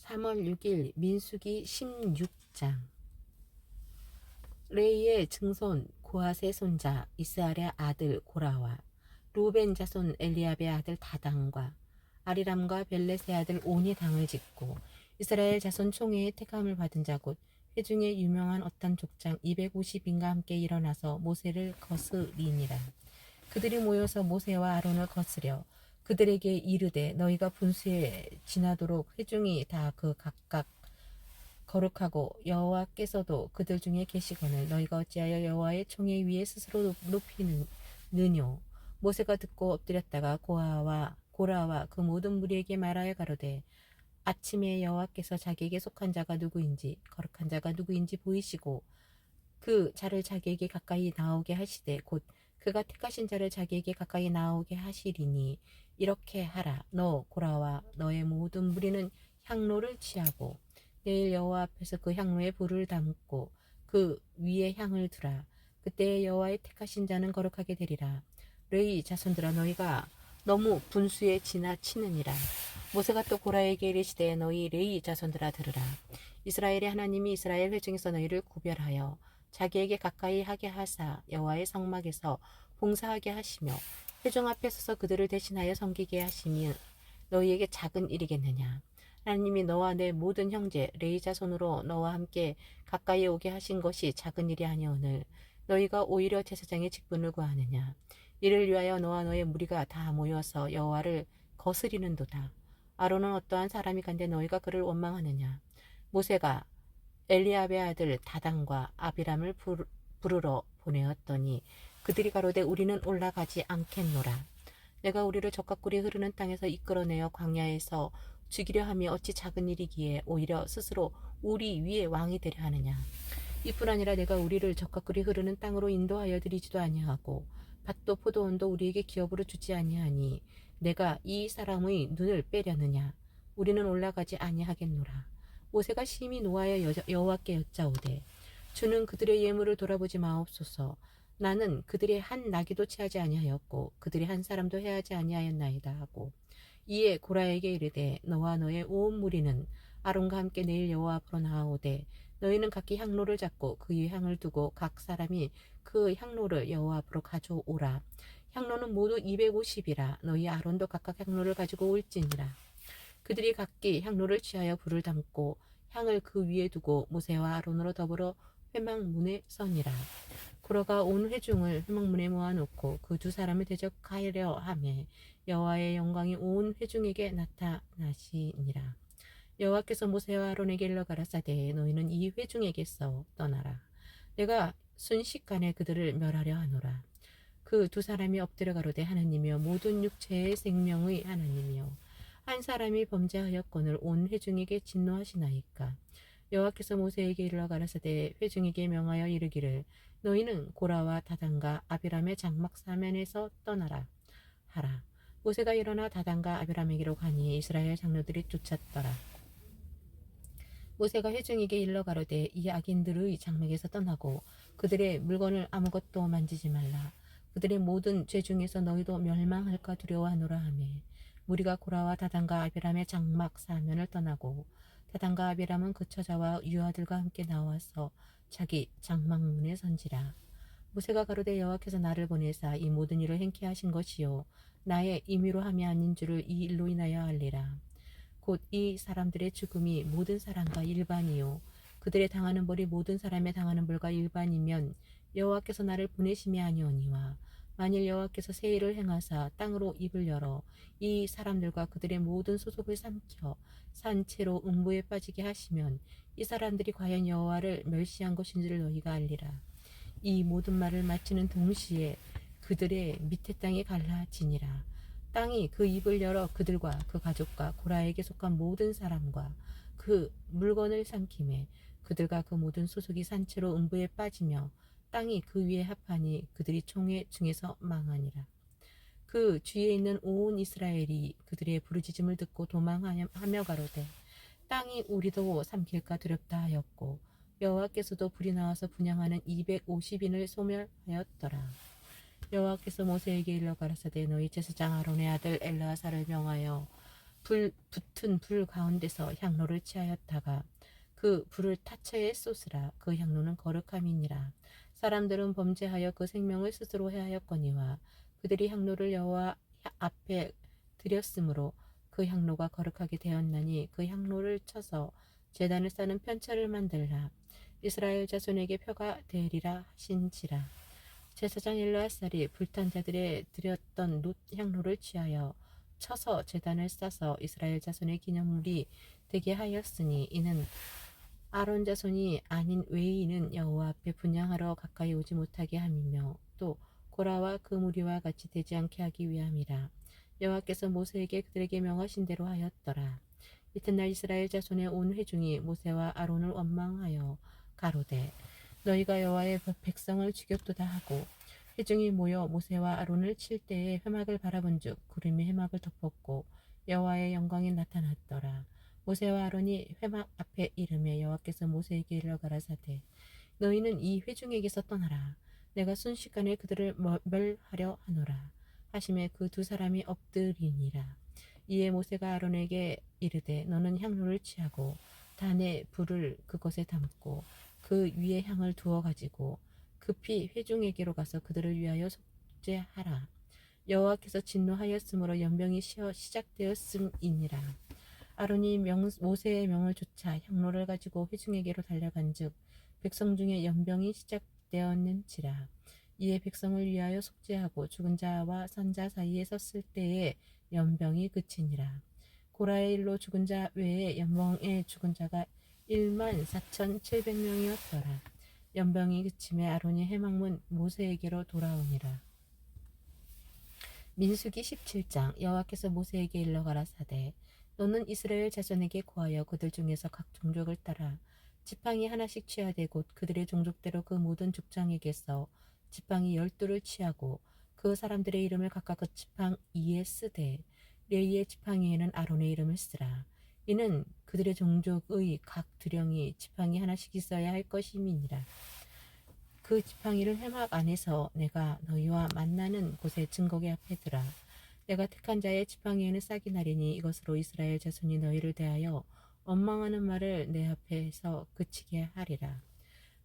3월 6일 민수기 16장. 레이의 증손 고핫의 손자 이스할의 아들 고라와 루벤 자손 엘리압의 아들 다단과 아리람과 벨렛의 아들 온이 당을 짓고 이스라엘 자손 총회의 택함을 받은 자 곧 회중에 유명한 어떤 족장 250인과 함께 일어나서 모세를 거스리니라. 그들이 모여서 모세와 아론을 거스려 그들에게 이르되 너희가 분수에 지나도록 회중이 다 그 각각 거룩하고 여호와께서도 그들 중에 계시거늘 너희가 어찌하여 여호와의 총회 위에 스스로 높이느뇨. 모세가 듣고 엎드렸다가 고라와 그 모든 무리에게 말하여 가로되 아침에 여호와께서 자기에게 속한 자가 누구인지 거룩한 자가 누구인지 보이시고 그 자를 자기에게 가까이 나오게 하시되 곧 그가 택하신 자를 자기에게 가까이 나오게 하시리니 이렇게 하라. 너 고라와 너의 모든 무리는 향로를 취하고 내일 여호와 앞에서 그 향로에 불을 담고 그 위에 향을 두라. 그때 여호와의 택하신 자는 거룩하게 되리라. 레위 자손들아 너희가 너무 분수에 지나치느니라. 모세가 또 고라에게 이르시되 너희 레위 자손들아 들으라. 이스라엘의 하나님이 이스라엘 회중에서 너희를 구별하여 자기에게 가까이 하게 하사 여호와의 성막에서 봉사하게 하시며 회중 앞에 서서 그들을 대신하여 섬기게 하시니 너희에게 작은 일이겠느냐. 하나님이 너와 내 모든 형제 레위 자손으로 너와 함께 가까이 오게 하신 것이 작은 일이 아니오늘 너희가 오히려 제사장의 직분을 구하느냐. 이를 위하여 너와 너의 무리가 다 모여서 여호와를 거스리는도다. 아론은 어떠한 사람이 간데 너희가 그를 원망하느냐. 모세가 엘리압의 아들 다단과 아비람을 부르러 보내었더니 그들이 가로되 우리는 올라가지 않겠노라. 내가 우리를 적과 꿀이 흐르는 땅에서 이끌어내어 광야에서 죽이려 함이 어찌 작은 일이기에 오히려 스스로 우리 위에 왕이 되려 하느냐. 이뿐 아니라 내가 우리를 적과 꿀이 흐르는 땅으로 인도하여 드리지도 아니하고 밭도 포도원도 우리에게 기업으로 주지 아니하니 내가 이 사람의 눈을 빼려느냐. 우리는 올라가지 아니하겠노라. 모세가 심히 노하여 여호와께 여짜오되 주는 그들의 예물을 돌아보지 마옵소서. 나는 그들의 한 나귀도 취하지 아니하였고 그들의 한 사람도 해하지 아니하였나이다 하고 이에 고라에게 이르되 너와 너의 온 무리는 아론과 함께 내일 여호와 앞으로 나아오되 너희는 각기 향로를 잡고 그 위에 향을 두고 각 사람이 그 향로를 여호와 앞으로 가져오라. 향로는 모두 250이라 너희 아론도 각각 향로를 가지고 올지니라. 그들이 각기 향로를 취하여 불을 담고 향을 그 위에 두고 모세와 아론으로 더불어 회막문에 서니라. 고라가 온 회중을 회막문에 모아놓고 그 두 사람을 대적하려 하매 여호와의 영광이 온 회중에게 나타나시니라. 여호와께서 모세와 아론에게 일러 가라사대 너희는 이 회중에게서 떠나라. 내가 순식간에 그들을 멸하려 하노라. 그 두 사람이 엎드려 가로되 하나님이여 모든 육체의 생명의 하나님이여 한 사람이 범죄하였거늘 온 회중에게 진노하시나이까. 여호와께서 모세에게 이르러 가라사대 회중에게 명하여 이르기를 너희는 고라와 다단과 아비람의 장막 사면에서 떠나라 하라. 모세가 일어나 다단과 아비람에게로 가니 이스라엘 장로들이 쫓았더라. 모세가 회중에게 일러 가로되 이 악인들의 장막에서 떠나고 그들의 물건을 아무것도 만지지 말라. 그들의 모든 죄 중에서 너희도 멸망할까 두려워하노라 하매 무리가 고라와 다단과 아비람의 장막 사면을 떠나고 다단과 아비람은 그 처자와 유아들과 함께 나와서 자기 장막문에 선지라. 모세가 가로되 여호와께서 나를 보내사 이 모든 일을 행케 하신 것이요 나의 임의로 함이 아닌 줄을 이 일로 인하여 알리라. 곧 이 사람들의 죽음이 모든 사람과 일반이요 그들의 당하는 벌이 모든 사람의 당하는 벌과 일반이면 여호와께서 나를 보내심이 아니오니와 만일 여호와께서 새 일을 행하사 땅으로 입을 열어 이 사람들과 그들의 모든 소속을 삼켜 산채로 음부에 빠지게 하시면 이 사람들이 과연 여호와를 멸시한 것인지를 너희가 알리라. 이 모든 말을 마치는 동시에 그들의 밑에 땅이 갈라지니라. 땅이 그 입을 열어 그들과 그 가족과 고라에게 속한 모든 사람과 그 물건을 삼키매 그들과 그 모든 소속이 산채로 음부에 빠지며 땅이 그 위에 합하니 그들이 총회 중에서 망하니라. 그 주위에 있는 온 이스라엘이 그들의 부르짖음을 듣고 도망하며 가로되 땅이 우리도 삼킬까 두렵다 하였고 여호와께서도 불이 나와서 분향하는 250인을 소멸하였더라. 여호와께서 모세에게 일러 가라사대 너희 제사장 아론의 아들 엘르아사를 명하여 붙은 불 가운데서 향로를 취하였다가 그 불을 타처에 쏟으라. 그 향로는 거룩함이니라. 사람들은 범죄하여 그 생명을 스스로 해하였거니와 그들이 향로를 여호와 앞에 드렸으므로 그 향로가 거룩하게 되었나니 그 향로를 쳐서 제단을 쌓는 편처를 만들라. 이스라엘 자손에게 표가 되리라 하신지라. 제사장 엘르아살이 불탄 자들에 드렸던 놋 향로를 취하여 쳐서 제단을 싸서 이스라엘 자손의 기념물이 되게 하였으니 이는 아론 자손이 아닌 외인은 여호와 앞에 분향하러 가까이 오지 못하게 함이며 또 고라와 그 무리와 같이 되지 않게 하기 위함이라. 여호와께서 모세에게 그들에게 명하신 대로 하였더라. 이튿날 이스라엘 자손의 온 회중이 모세와 아론을 원망하여 가로되 너희가 여호와의 백성을 죽였도다 하고 회중이 모여 모세와 아론을 칠 때에 회막을 바라본즉 구름이 회막을 덮었고 여호와의 영광이 나타났더라. 모세와 아론이 회막 앞에 이르매 여호와께서 모세에게 일러 가라사대 너희는 이 회중에게서 떠나라. 내가 순식간에 그들을 멸하려 하노라 하심에 그 두 사람이 엎드리니라. 이에 모세가 아론에게 이르되 너는 향로를 취하고 단에 불을 그것에 담고 그 위에 향을 두어 가지고 급히 회중에게로 가서 그들을 위하여 속죄하라. 여호와께서 진노하였으므로 연병이 시작되었음이니라. 아론이 모세의 명을 좇아 향로를 가지고 회중에게로 달려간즉 백성 중에 연병이 시작되었는지라. 이에 백성을 위하여 속죄하고 죽은 자와 산 자 사이에 섰을 때에 연병이 그치니라. 고라의 일로 죽은 자 외에 연병에 죽은 자가 14,700명이었더라. 연병이 그침에 아론이 해막문 모세에게로 돌아오니라. 민수기 17장. 여호와께서 모세에게 일러 가라사대 너는 이스라엘 자손에게 고하여 그들 중에서 각 종족을 따라 지팡이 하나씩 취하되 곧 그들의 종족대로 그 모든 족장에게서 지팡이 12를 취하고 그 사람들의 이름을 각각 그 지팡이에 쓰되 레위의 지팡이에는 아론의 이름을 쓰라. 이는 그들의 종족의 각 두령이 지팡이 하나씩 있어야 할 것임이니라. 그 지팡이를 회막 안에서 내가 너희와 만나는 곳에 증거계 앞에 두라. 내가 택한 자의 지팡이에는 싹이 나리니 이것으로 이스라엘 자손이 너희를 대하여 원망하는 말을 내 앞에서 그치게 하리라.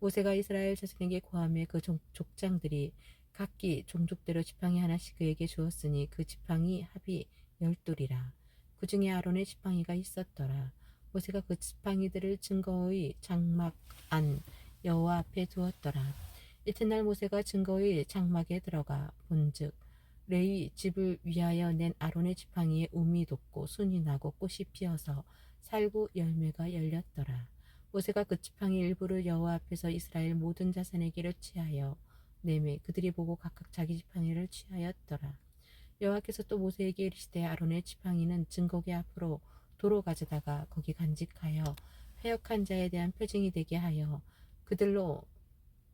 모세가 이스라엘 자손에게 고하며 그 족장들이 각기 종족대로 지팡이 하나씩 그에게 주었으니 그 지팡이 합이 12이라. 그 중에 아론의 지팡이가 있었더라. 모세가 그 지팡이들을 증거의 장막 안 여호와 앞에 두었더라. 이튿날 모세가 증거의 장막에 들어가 본즉 레위 집을 위하여 낸 아론의 지팡이에 움이 돋고 순이 나고 꽃이 피어서 살구 열매가 열렸더라. 모세가 그 지팡이 일부를 여호와 앞에서 이스라엘 모든 자손에게로 취하여 내매 그들이 보고 각각 자기 지팡이를 취하였더라. 여호와께서 또 모세에게 이르시되 아론의 지팡이는 증거계 앞으로 도로 가져다가 거기 간직하여 패역한 자에 대한 표징이 되게 하여 그들로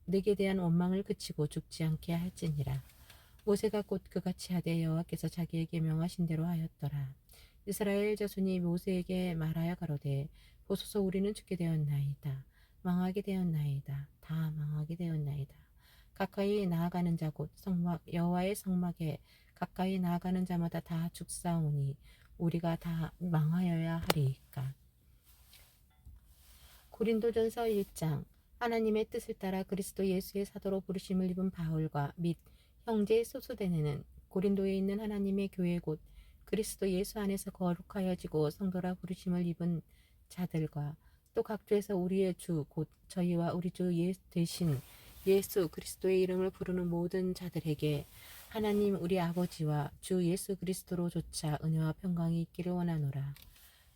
내게 대한 원망을 그치고 죽지 않게 할지니라. 모세가 곧 그같이 하되 여호와께서 자기에게 명하신 대로 하였더라. 이스라엘 자손이 모세에게 말하여 가로되 보소서 우리는 죽게 되었나이다. 망하게 되었나이다. 다 망하게 되었나이다. 가까이 나아가는 자 곧 성막 여호와의 성막에 가까이 나아가는 자마다 다 죽사오니 우리가 다 망하여야 하리이까. 고린도전서 1장. 하나님의 뜻을 따라 그리스도 예수의 사도로 부르심을 입은 바울과 및 형제 소수대네는 고린도에 있는 하나님의 교회 곧 그리스도 예수 안에서 거룩하여지고 성도라 부르심을 입은 자들과 또 각주에서 우리의 주 곧 저희와 우리 주 대신 예수 그리스도의 이름을 부르는 모든 자들에게 하나님 우리 아버지와 주 예수 그리스도로 조차 은혜와 평강이 있기를 원하노라.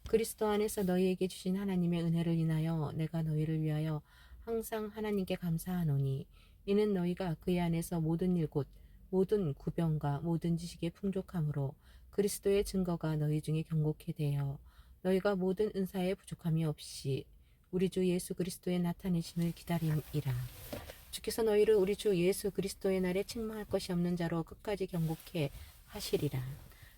그리스도 안에서 너희에게 주신 하나님의 은혜를 인하여 내가 너희를 위하여 항상 하나님께 감사하노니 이는 너희가 그의 안에서 모든 일 곧 모든 구병과 모든 지식의 풍족함으로 그리스도의 증거가 너희 중에 경고케 되어 너희가 모든 은사에 부족함이 없이 우리 주 예수 그리스도의 나타내심을 기다림이라. 주께서 너희를 우리 주 예수 그리스도의 날에 책망할 것이 없는 자로 끝까지 경고케 하시리라.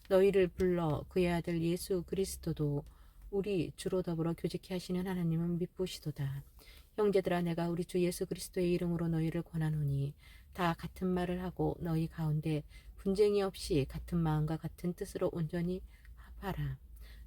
너희를 불러 그의 아들 예수 그리스도도 우리 주로 더불어 교제케 하시는 하나님은 미쁘시도다. 형제들아 내가 우리 주 예수 그리스도의 이름으로 너희를 권하노니 다 같은 말을 하고 너희 가운데 분쟁이 없이 같은 마음과 같은 뜻으로 온전히 합하라.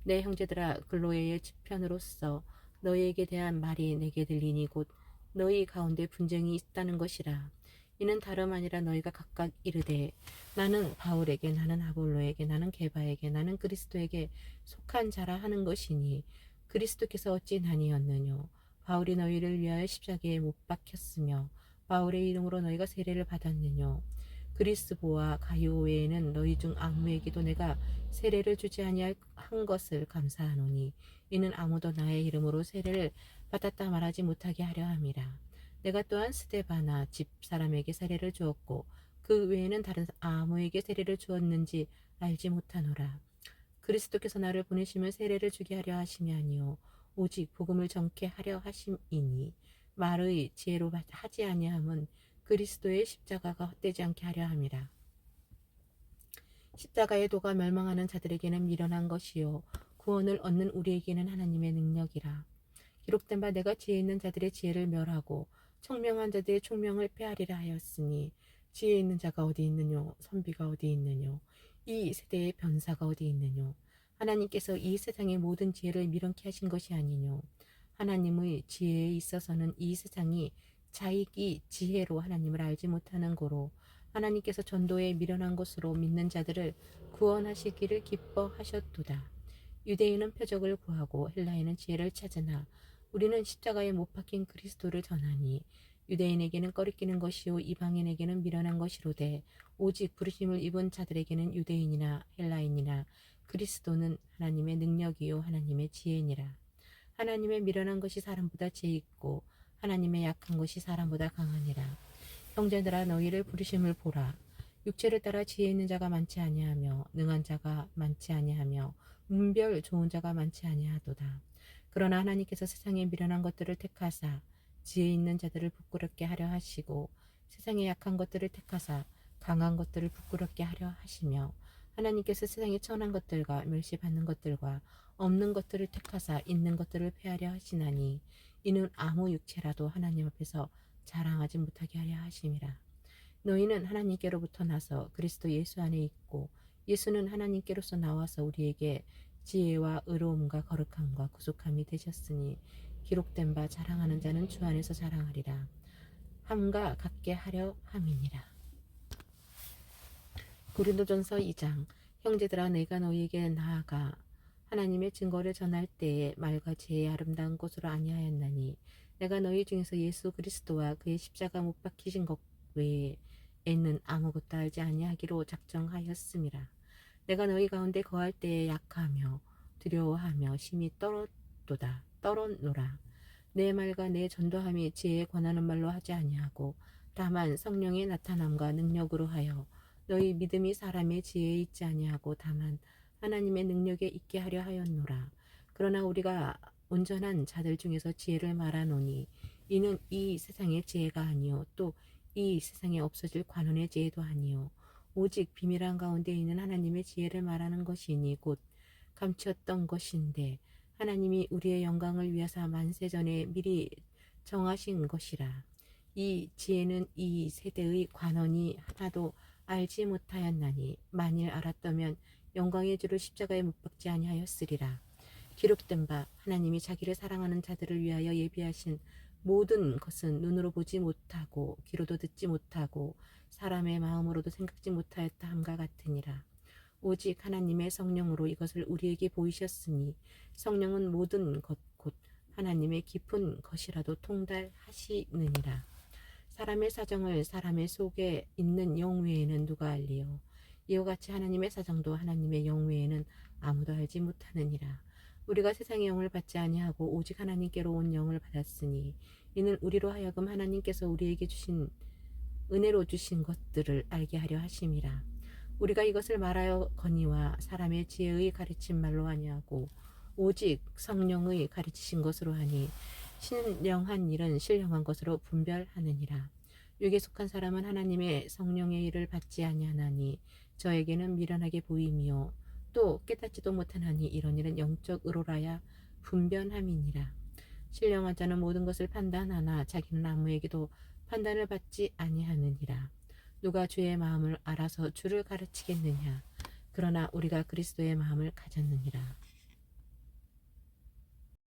내 형제들아 글로에의 지편으로서 너희에게 대한 말이 내게 들리니 곧 너희 가운데 분쟁이 있다는 것이라. 이는 다름 아니라 너희가 각각 이르되 나는 바울에게 나는 아볼로에게 나는 게바에게 나는 그리스도에게 속한 자라 하는 것이니 그리스도께서 어찌 나뉘었느뇨. 바울이 너희를 위하여 십자가에 못 박혔으며 바울의 이름으로 너희가 세례를 받았느뇨. 그리스보와 가요 외에는 너희 중 아무에게도 내가 세례를 주지 아니한 것을 감사하노니 이는 아무도 나의 이름으로 세례를 받았다 말하지 못하게 하려 함이라. 내가 또한 스데바나 집 사람에게 세례를 주었고 그 외에는 다른 아무에게 세례를 주었는지 알지 못하노라. 그리스도께서 나를 보내시면 세례를 주게 하려 하심이 아니요 오직 복음을 전케 하려 하심이니 말의 지혜로 하지 아니함은 그리스도의 십자가가 헛되지 않게 하려 함이라. 십자가의 도가 멸망하는 자들에게는 미련한 것이요 구원을 얻는 우리에게는 하나님의 능력이라. 기록된 바 내가 지혜 있는 자들의 지혜를 멸하고 총명한 자들의 총명을 폐하리라 하였으니 지혜 있는 자가 어디 있느뇨 선비가 어디 있느뇨 이 세대의 변사가 어디 있느뇨. 하나님께서 이 세상의 모든 지혜를 미련케 하신 것이 아니뇨. 하나님의 지혜에 있어서는 이 세상이 자익이 지혜로 하나님을 알지 못하는 고로 하나님께서 전도에 미련한 것으로 믿는 자들을 구원하시기를 기뻐하셨도다. 유대인은 표적을 구하고 헬라인은 지혜를 찾으나 우리는 십자가에 못 박힌 그리스도를 전하니 유대인에게는 꺼리끼는 것이요 이방인에게는 미련한 것이로되 오직 부르심을 입은 자들에게는 유대인이나 헬라인이나 그리스도는 하나님의 능력이요 하나님의 지혜니라. 하나님의 미련한 것이 사람보다 지혜 있고 하나님의 약한 것이 사람보다 강하니라. 형제들아 너희를 부르심을 보라. 육체를 따라 지혜 있는 자가 많지 아니하며 능한 자가 많지 아니하며 문별 좋은 자가 많지 아니하도다. 그러나 하나님께서 세상에 미련한 것들을 택하사 지혜 있는 자들을 부끄럽게 하려 하시고 세상에 약한 것들을 택하사 강한 것들을 부끄럽게 하려 하시며 하나님께서 세상에 천한 것들과 멸시받는 것들과 없는 것들을 택하사 있는 것들을 폐하려 하시나니 이는 아무 육체라도 하나님 앞에서 자랑하지 못하게 하려 하심이라. 너희는 하나님께로부터 나서 그리스도 예수 안에 있고 예수는 하나님께로서 나와서 우리에게 지혜와 의로움과 거룩함과 구속함이 되셨으니 기록된 바 자랑하는 자는 주 안에서 자랑하리라. 함과 같게 하려 함이니라. 고린도전서 2장. 형제들아 내가 너희에게 나아가 하나님의 증거를 전할 때에 말과 지혜의 아름다운 것으로 아니하였나니 내가 너희 중에서 예수 그리스도와 그의 십자가 못 박히신 것 외에는 아무것도 알지 아니하기로 작정하였음이라. 내가 너희 가운데 거할 때에 약하며 두려워하며 심히 떨었노라. 내 말과 내 전도함이 지혜에 권하는 말로 하지 아니하고 다만 성령의 나타남과 능력으로 하여 너희 믿음이 사람의 지혜에 있지 아니하고 다만 하나님의 능력에 있게 하려 하였노라. 그러나 우리가 온전한 자들 중에서 지혜를 말하노니 이는 이 세상의 지혜가 아니요 또 이 세상에 없어질 관원의 지혜도 아니요 오직 비밀한 가운데 있는 하나님의 지혜를 말하는 것이니 곧 감추었던 것인데 하나님이 우리의 영광을 위하사 만세전에 미리 정하신 것이라. 이 지혜는 이 세대의 관원이 하나도 알지 못하였나니 만일 알았다면 영광의 주를 십자가에 못 박지 아니하였으리라. 기록된 바 하나님이 자기를 사랑하는 자들을 위하여 예비하신 모든 것은 눈으로 보지 못하고 귀로도 듣지 못하고 사람의 마음으로도 생각지 못하였다 함과 같으니라. 오직 하나님의 성령으로 이것을 우리에게 보이셨으니 성령은 모든 것 곧 하나님의 깊은 것이라도 통달하시느니라. 사람의 사정을 사람의 속에 있는 영 외에는 누가 알리요. 이와 같이 하나님의 사정도 하나님의 영 외에는 아무도 알지 못하느니라. 우리가 세상의 영을 받지 아니하고 오직 하나님께로 온 영을 받았으니 이는 우리로 하여금 하나님께서 우리에게 주신 은혜로 주신 것들을 알게 하려 하심이라. 우리가 이것을 말하여 거니와 사람의 지혜의 가르친 말로 아니하고 오직 성령의 가르치신 것으로 하니 신령한 일은 신령한 것으로 분별하느니라. 육에 속한 사람은 하나님의 성령의 일을 받지 아니하나니 저에게는 미련하게 보임이요 또 깨닫지도 못하나니 이런 일은 영적 의로라야 분변함이니라. 신령한 자는 모든 것을 판단하나 자기는 아무에게도 판단을 받지 아니하느니라. 누가 주의 마음을 알아서 주를 가르치겠느냐. 그러나 우리가 그리스도의 마음을 가졌느니라.